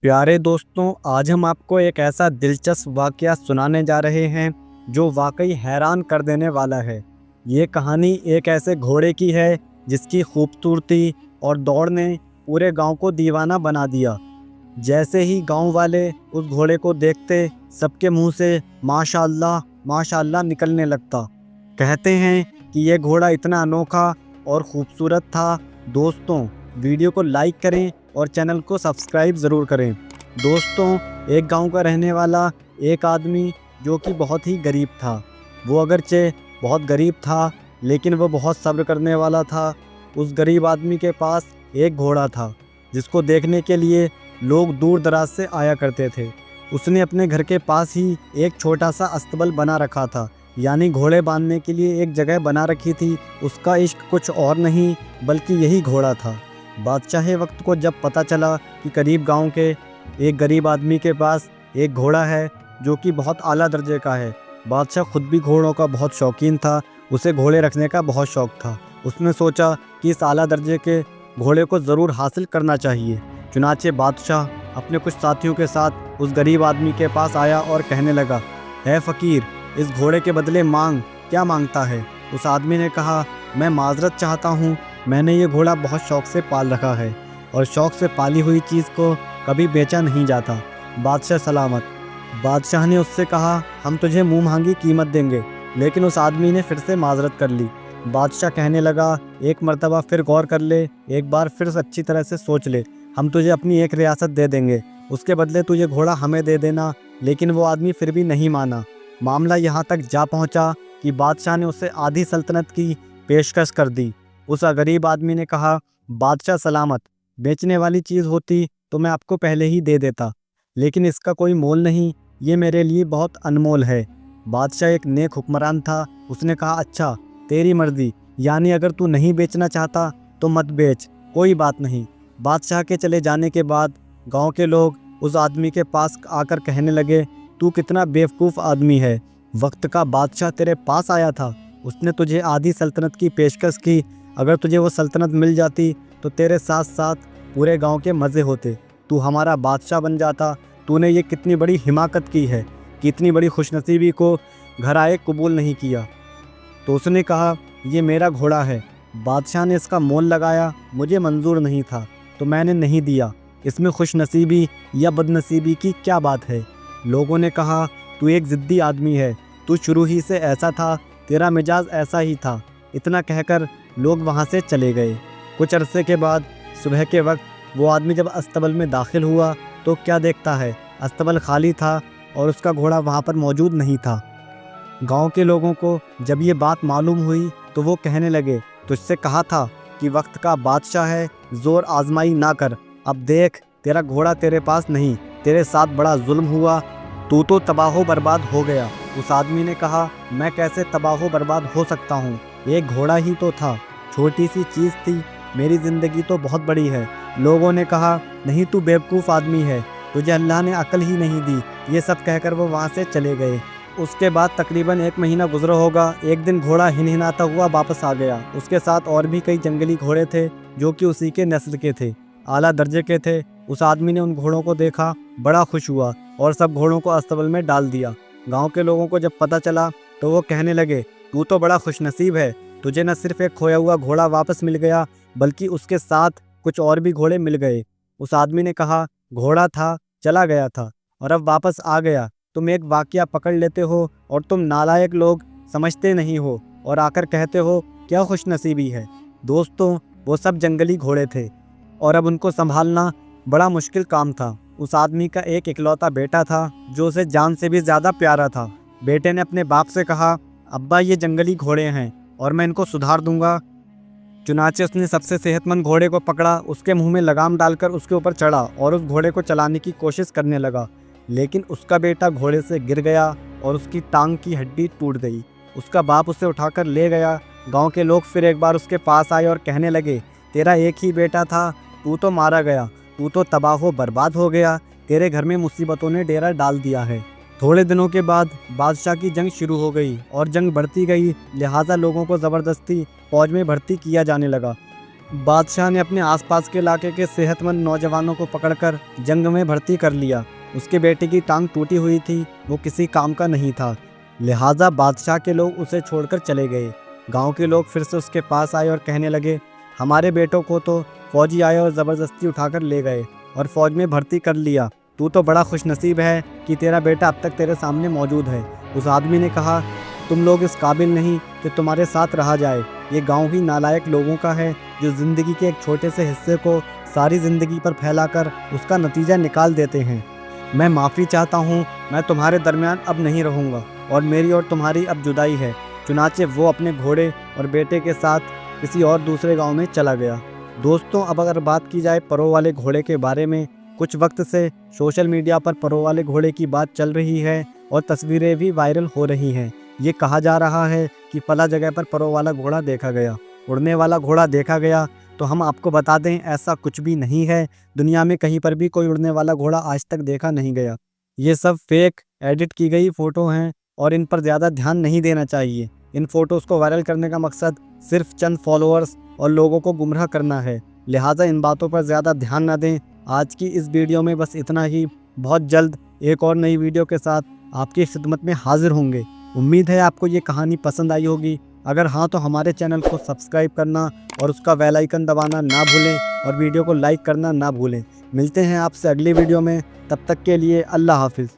प्यारे दोस्तों, आज हम आपको एक ऐसा दिलचस्प वाक़या सुनाने जा रहे हैं जो वाकई हैरान कर देने वाला है। ये कहानी एक ऐसे घोड़े की है जिसकी खूबसूरती और दौड़ ने पूरे गांव को दीवाना बना दिया। जैसे ही गांव वाले उस घोड़े को देखते, सबके मुंह से माशाअल्लाह माशाअल्लाह निकलने लगता। कहते हैं कि ये घोड़ा इतना अनोखा और ख़ूबसूरत था। दोस्तों, वीडियो को लाइक करें और चैनल को सब्सक्राइब ज़रूर करें। दोस्तों, एक गांव का रहने वाला एक आदमी जो कि बहुत ही गरीब था। वो अगरचे बहुत गरीब था, लेकिन वो बहुत सब्र करने वाला था। उस गरीब आदमी के पास एक घोड़ा था जिसको देखने के लिए लोग दूर दराज से आया करते थे। उसने अपने घर के पास ही एक छोटा सा अस्तबल बना रखा था, यानी घोड़े बांधने के लिए एक जगह बना रखी थी। उसका इश्क कुछ और नहीं बल्कि यही घोड़ा था। बादशाह वक्त को जब पता चला कि करीब गांव के एक गरीब आदमी के पास एक घोड़ा है जो कि बहुत आला दर्जे का है, बादशाह खुद भी घोड़ों का बहुत शौकीन था। उसे घोड़े रखने का बहुत शौक़ था। उसने सोचा कि इस आला दर्जे के घोड़े को ज़रूर हासिल करना चाहिए। चुनाचे बादशाह अपने कुछ साथियों के साथ उस गरीब आदमी के पास आया और कहने लगा, है फ़कीर, इस घोड़े के बदले मांग, क्या मांगता है? उस आदमी ने कहा, मैं माजरत चाहता हूँ, मैंने ये घोड़ा बहुत शौक़ से पाल रखा है और शौक़ से पाली हुई चीज़ को कभी बेचा नहीं जाता। बादशाह सलामत। बादशाह ने उससे कहा, हम तुझे मुँह मांगी कीमत देंगे। लेकिन उस आदमी ने फिर से माजरत कर ली। बादशाह कहने लगा, एक मर्तबा फिर गौर कर ले, एक बार फिर अच्छी तरह से सोच ले, हम तुझे अपनी एक रियासत दे देंगे, उसके बदले तुझे घोड़ा हमें दे देना। लेकिन वो आदमी फिर भी नहीं माना। मामला यहाँ तक जा पहुँचा कि बादशाह ने उसे आधी सल्तनत की पेशकश कर दी। उस गरीब आदमी ने कहा, बादशाह सलामत, बेचने वाली चीज़ होती तो मैं आपको पहले ही दे देता, लेकिन इसका कोई मोल नहीं, ये मेरे लिए बहुत अनमोल है। बादशाह एक नेक हुक्मरान था। उसने कहा, अच्छा तेरी मर्ज़ी, यानी अगर तू नहीं बेचना चाहता तो मत बेच, कोई बात नहीं। बादशाह के चले जाने के बाद गांव के लोग उस आदमी के पास आकर कहने लगे, तू कितना बेवकूफ़ आदमी है, वक्त का बादशाह तेरे पास आया था, उसने तुझे आधी सल्तनत की पेशकश की। अगर तुझे वो सल्तनत मिल जाती तो तेरे साथ साथ पूरे गांव के मज़े होते, तू हमारा बादशाह बन जाता। तूने ये कितनी बड़ी हिमाकत की है, कितनी बड़ी खुशनसीबी को घर आए कबूल नहीं किया। तो उसने कहा, ये मेरा घोड़ा है, बादशाह ने इसका मोल लगाया, मुझे मंजूर नहीं था तो मैंने नहीं दिया, इसमें खुशनसीबी या बदनसीबी की क्या बात है? लोगों ने कहा, तू एक ज़िद्दी आदमी है, तू शुरू ही से ऐसा था, तेरा मिजाज ऐसा ही था। इतना कहकर लोग वहाँ से चले गए। कुछ अरसे के बाद सुबह के वक्त वो आदमी जब अस्तबल में दाखिल हुआ तो क्या देखता है, अस्तबल खाली था और उसका घोड़ा वहाँ पर मौजूद नहीं था। गांव के लोगों को जब ये बात मालूम हुई तो वो कहने लगे, तुझसे कहा था कि वक्त का बादशाह है, ज़ोर आजमाई ना कर। अब देख, तेरा घोड़ा तेरे पास नहीं, तेरे साथ बड़ा जुल्म हुआ, तू तो तबाह बर्बाद हो गया। उस आदमी ने कहा, मैं कैसे तबाह बर्बाद हो सकता हूँ, एक घोड़ा ही तो था, छोटी सी चीज़ थी, मेरी ज़िंदगी तो बहुत बड़ी है। लोगों ने कहा, नहीं तू बेवकूफ़ आदमी है, तुझे अल्लाह ने अक्ल ही नहीं दी। ये सब कहकर वो वहाँ से चले गए। उसके बाद तकरीबन 1 महीना गुजरा होगा। एक दिन घोड़ा हिनहिनाता हुआ वापस आ गया। उसके साथ और भी कई जंगली घोड़े थे जो कि उसी के नस्ल के थे, आला दर्जे के थे। उस आदमी ने उन घोड़ों को देखा, बड़ा खुश हुआ और सब घोड़ों को अस्तबल में डाल दिया। गाँव के लोगों को जब पता चला तो वो कहने लगे, तू तो बड़ा खुशनसीब है, तुझे न सिर्फ एक खोया हुआ घोड़ा वापस मिल गया बल्कि उसके साथ कुछ और भी घोड़े मिल गए। उस आदमी ने कहा, घोड़ा था, चला गया था और अब वापस आ गया। तुम एक वाकया पकड़ लेते हो और तुम नालायक लोग समझते नहीं हो और आकर कहते हो क्या खुशनसीबी है। दोस्तों, वो सब जंगली घोड़े थे और अब उनको संभालना बड़ा मुश्किल काम था। उस आदमी का एक इकलौता बेटा था जो उसे जान से भी ज़्यादा प्यारा था। बेटे ने अपने बाप से कहा, अब्बा ये जंगली घोड़े हैं और मैं इनको सुधार दूंगा। चुनाचे उसने सबसे सेहतमंद घोड़े को पकड़ा, उसके मुंह में लगाम डालकर उसके ऊपर चढ़ा और उस घोड़े को चलाने की कोशिश करने लगा। लेकिन उसका बेटा घोड़े से गिर गया और उसकी टांग की हड्डी टूट गई। उसका बाप उसे उठाकर ले गया। गांव के लोग फिर एक बार उसके पास आए और कहने लगे, तेरा एक ही बेटा था, तू तो मारा गया, तू तो तबाह बर्बाद हो गया, तेरे घर में मुसीबतों ने डेरा डाल दिया है। थोड़े दिनों के बाद बादशाह की जंग शुरू हो गई और जंग बढ़ती गई, लिहाजा लोगों को ज़बरदस्ती फ़ौज में भर्ती किया जाने लगा। बादशाह ने अपने आसपास के इलाके के सेहतमंद नौजवानों को पकड़कर जंग में भर्ती कर लिया। उसके बेटे की टांग टूटी हुई थी, वो किसी काम का नहीं था, लिहाजा बादशाह के लोग उसे छोड़कर चले गए। गांव के लोग फिर से उसके पास आए और कहने लगे, हमारे बेटों को तो फौजी आए और ज़बरदस्ती उठाकर ले गए और फौज में भर्ती कर लिया। तू तो बड़ा खुशनसीब है कि तेरा बेटा अब तक तेरे सामने मौजूद है। उस आदमी ने कहा, तुम लोग इस काबिल नहीं कि तुम्हारे साथ रहा जाए। ये गांव ही नालायक लोगों का है जो ज़िंदगी के एक छोटे से हिस्से को सारी ज़िंदगी पर फैलाकर उसका नतीजा निकाल देते हैं। मैं माफ़ी चाहता हूँ, मैं तुम्हारे दरमियान अब नहीं रहूँगा और मेरी और तुम्हारी अब जुदाई है। चुनाचे वो अपने घोड़े और बेटे के साथ किसी और दूसरे गांव में चला गया। दोस्तों, अब अगर बात की जाए परो वाले घोड़े के बारे में, कुछ वक्त से सोशल मीडिया पर परो वाले घोड़े की बात चल रही है और तस्वीरें भी वायरल हो रही हैं। ये कहा जा रहा है कि फला जगह पर परो वाला घोड़ा देखा गया, उड़ने वाला घोड़ा देखा गया। तो हम आपको बता दें, ऐसा कुछ भी नहीं है। दुनिया में कहीं पर भी कोई उड़ने वाला घोड़ा आज तक देखा नहीं गया। ये सब फेक एडिट की गई फ़ोटो हैं और इन पर ज़्यादा ध्यान नहीं देना चाहिए। इन फ़ोटोज़ को वायरल करने का मकसद सिर्फ चंद फॉलोअर्स और लोगों को गुमराह करना है, लिहाजा इन बातों पर ज़्यादा ध्यान न दें। आज की इस वीडियो में बस इतना ही। बहुत जल्द एक और नई वीडियो के साथ आपकी खिदमत में हाजिर होंगे। उम्मीद है आपको ये कहानी पसंद आई होगी। अगर हाँ तो हमारे चैनल को सब्सक्राइब करना और उसका बेल आइकन दबाना ना भूलें और वीडियो को लाइक करना ना भूलें। मिलते हैं आपसे अगली वीडियो में, तब तक के लिए अल्लाह हाफिज़।